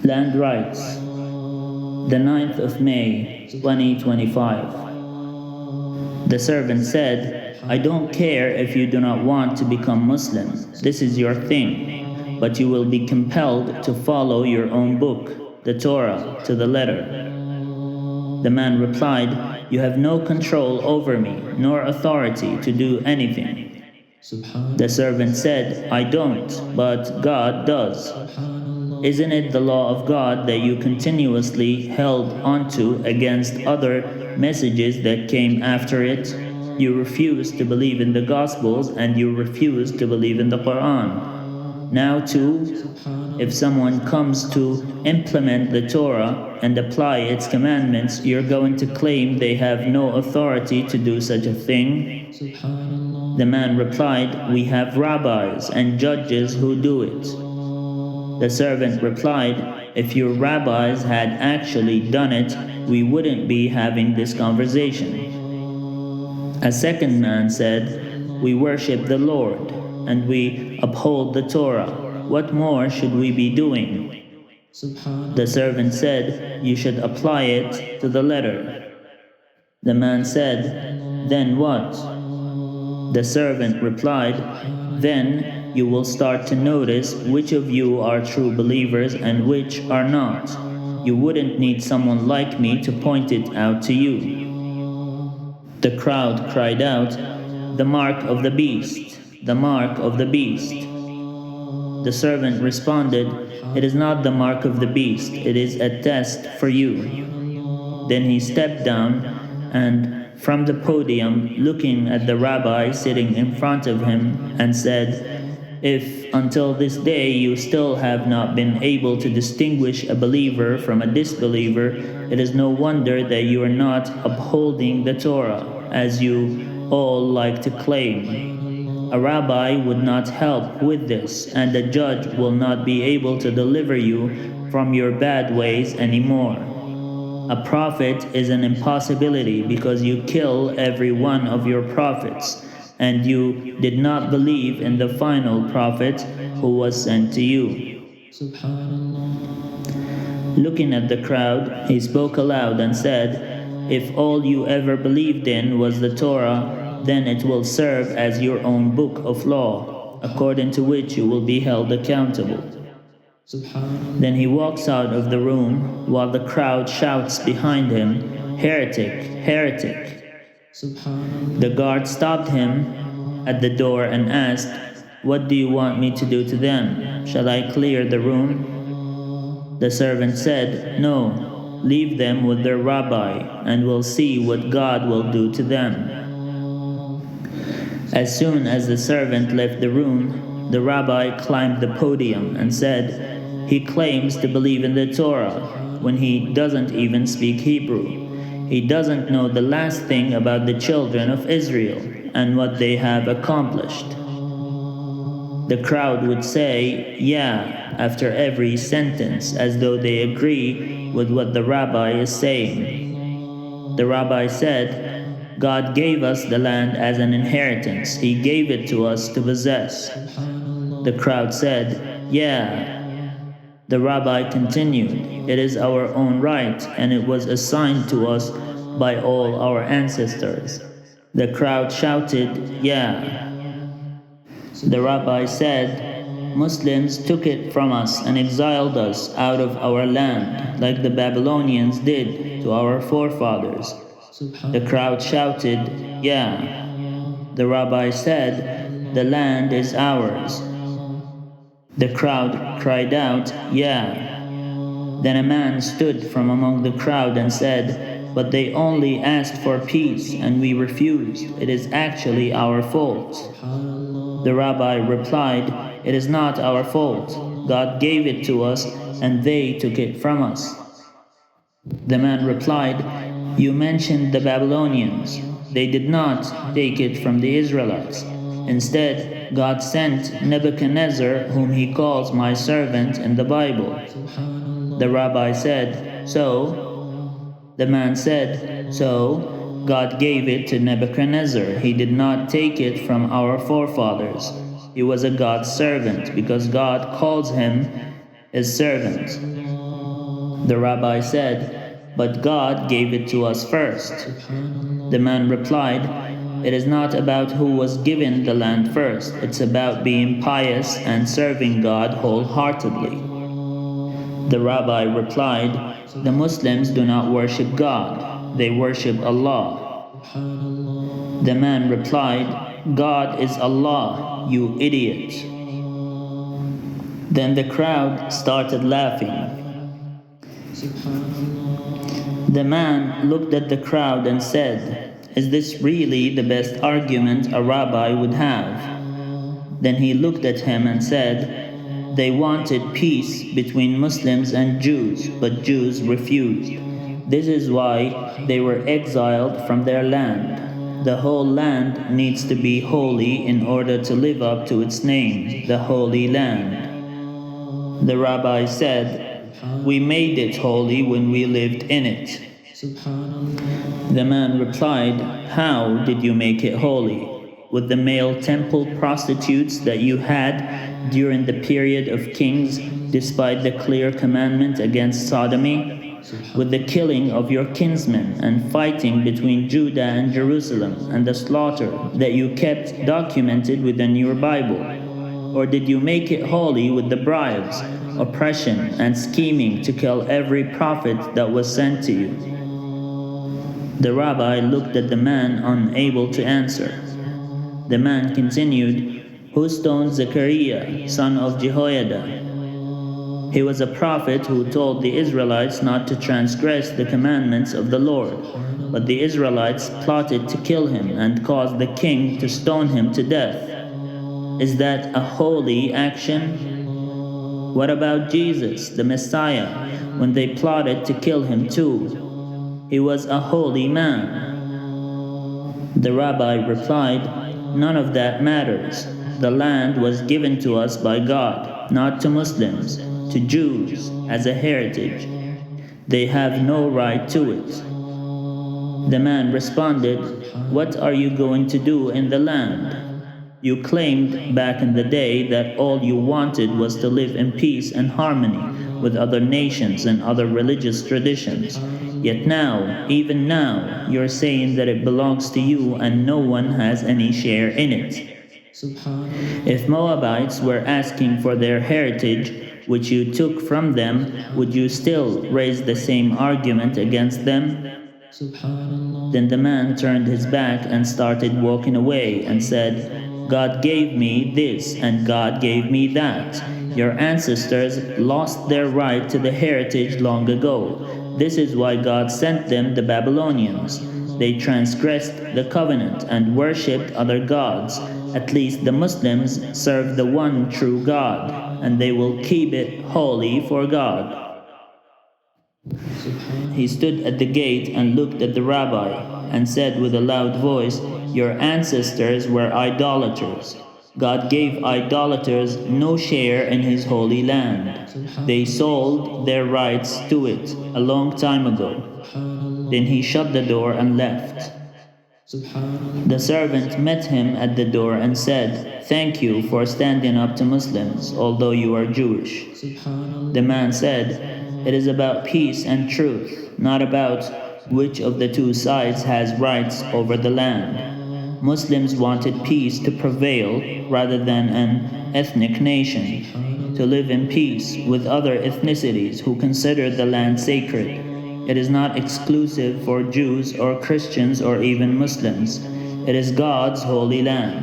Land rights. The 9th of May, 2025. The servant said, I don't care if you do not want to become Muslim. This is your thing. But you will be compelled to follow your own book, the Torah, to the letter. The man replied, You have no control over me, nor authority to do anything. The servant said, I don't, but God does. Isn't it the law of God that you continuously held onto against other messages that came after it? You refuse to believe in the Gospels and you refuse to believe in the Quran. Now too, if someone comes to implement the Torah and apply its commandments, you're going to claim they have no authority to do such a thing? The man replied, We have rabbis and judges who do it. The servant replied, If your rabbis had actually done it, we wouldn't be having this conversation. A second man said, We worship the Lord, and we uphold the Torah. What more should we be doing? The servant said, You should apply it to the letter. The man said, Then what? The servant replied, Then you will start to notice which of you are true believers and which are not. You wouldn't need someone like me to point it out to you. The crowd cried out, The mark of the beast, the mark of the beast. The servant responded, It is not the mark of the beast, it is a test for you. Then he stepped down and from the podium, looking at the rabbi sitting in front of him, and said, If until this day you still have not been able to distinguish a believer from a disbeliever, it is no wonder that you are not upholding the Torah, as you all like to claim. A rabbi would not help with this, and a judge will not be able to deliver you from your bad ways anymore. A prophet is an impossibility because you kill every one of your prophets, and you did not believe in the final prophet who was sent to you. Looking at the crowd, he spoke aloud and said, If all you ever believed in was the Torah, then it will serve as your own book of law, according to which you will be held accountable. Then he walks out of the room while the crowd shouts behind him, Heretic, heretic. The guard stopped him at the door and asked, What do you want me to do to them? Shall I clear the room? The servant said, No, leave them with their rabbi, and we'll see what God will do to them. As soon as the servant left the room, the rabbi climbed the podium and said, He claims to believe in the Torah when he doesn't even speak Hebrew. He doesn't know the last thing about the children of Israel and what they have accomplished. The crowd would say, Yeah, after every sentence, as though they agree with what the rabbi is saying. The rabbi said, God gave us the land as an inheritance. He gave it to us to possess. The crowd said, Yeah. The rabbi continued, It is our own right, and it was assigned to us by all our ancestors. The crowd shouted, Yeah. The rabbi said, Muslims took it from us and exiled us out of our land, like the Babylonians did to our forefathers. The crowd shouted, Yeah. The rabbi said, The land is ours. The crowd cried out, Yeah. Then a man stood from among the crowd and said, But they only asked for peace, and we refused. It is actually our fault. The rabbi replied, It is not our fault. God gave it to us, and they took it from us. The man replied, You mentioned the Babylonians. They did not take it from the Israelites. Instead, God sent Nebuchadnezzar, whom he calls my servant in the Bible. The rabbi said, So? The man said, So, God gave it to Nebuchadnezzar. He did not take it from our forefathers. He was a God's servant because God calls him his servant. The rabbi said, "But God gave it to us first." The man replied, "It is not about who was given the land first. It's about being pious and serving God wholeheartedly." The rabbi replied, "The Muslims do not worship God. They worship Allah." The man replied, "God is Allah, you idiot." Then the crowd started laughing. The man looked at the crowd and said, "Is this really the best argument a rabbi would have?" Then he looked at him and said, "They wanted peace between Muslims and Jews, but Jews refused. This is why they were exiled from their land. The whole land needs to be holy in order to live up to its name, the Holy Land." The rabbi said, "We made it holy when we lived in it." The man replied, "How did you make it holy? With the male temple prostitutes that you had during the period of kings, despite the clear commandment against sodomy? With the killing of your kinsmen and fighting between Judah and Jerusalem and the slaughter that you kept documented within your Bible? Or did you make it holy with the bribes, oppression, and scheming to kill every prophet that was sent to you?" The rabbi looked at the man, unable to answer. The man continued, "Who stoned Zechariah, son of Jehoiada? He was a prophet who told the Israelites not to transgress the commandments of the Lord, but the Israelites plotted to kill him and caused the king to stone him to death. Is that a holy action? What about Jesus, the Messiah, when they plotted to kill him too? He was a holy man." The rabbi replied, "None of that matters. The land was given to us by God, not to Muslims, to Jews, as a heritage. They have no right to it." The man responded, "What are you going to do in the land? You claimed back in the day that all you wanted was to live in peace and harmony with other nations and other religious traditions. Yet now, even now, you're saying that it belongs to you and no one has any share in it. If Moabites were asking for their heritage, which you took from them, would you still raise the same argument against them?" Then the man turned his back and started walking away and said, "God gave me this and God gave me that. Your ancestors lost their right to the heritage long ago. This is why God sent them the Babylonians. They transgressed the covenant and worshipped other gods. At least the Muslims serve the one true God, and they will keep it holy for God." He stood at the gate and looked at the rabbi and said with a loud voice, "Your ancestors were idolaters. God gave idolaters no share in his holy land. They sold their rights to it a long time ago." Then he shut the door and left. The servant met him at the door and said, "Thank you for standing up to Muslims, although you are Jewish." The man said, "It is about peace and truth, not about which of the two sides has rights over the land. Muslims wanted peace to prevail rather than an ethnic nation, to live in peace with other ethnicities who consider the land sacred. It is not exclusive for Jews or Christians or even Muslims. It is God's holy land.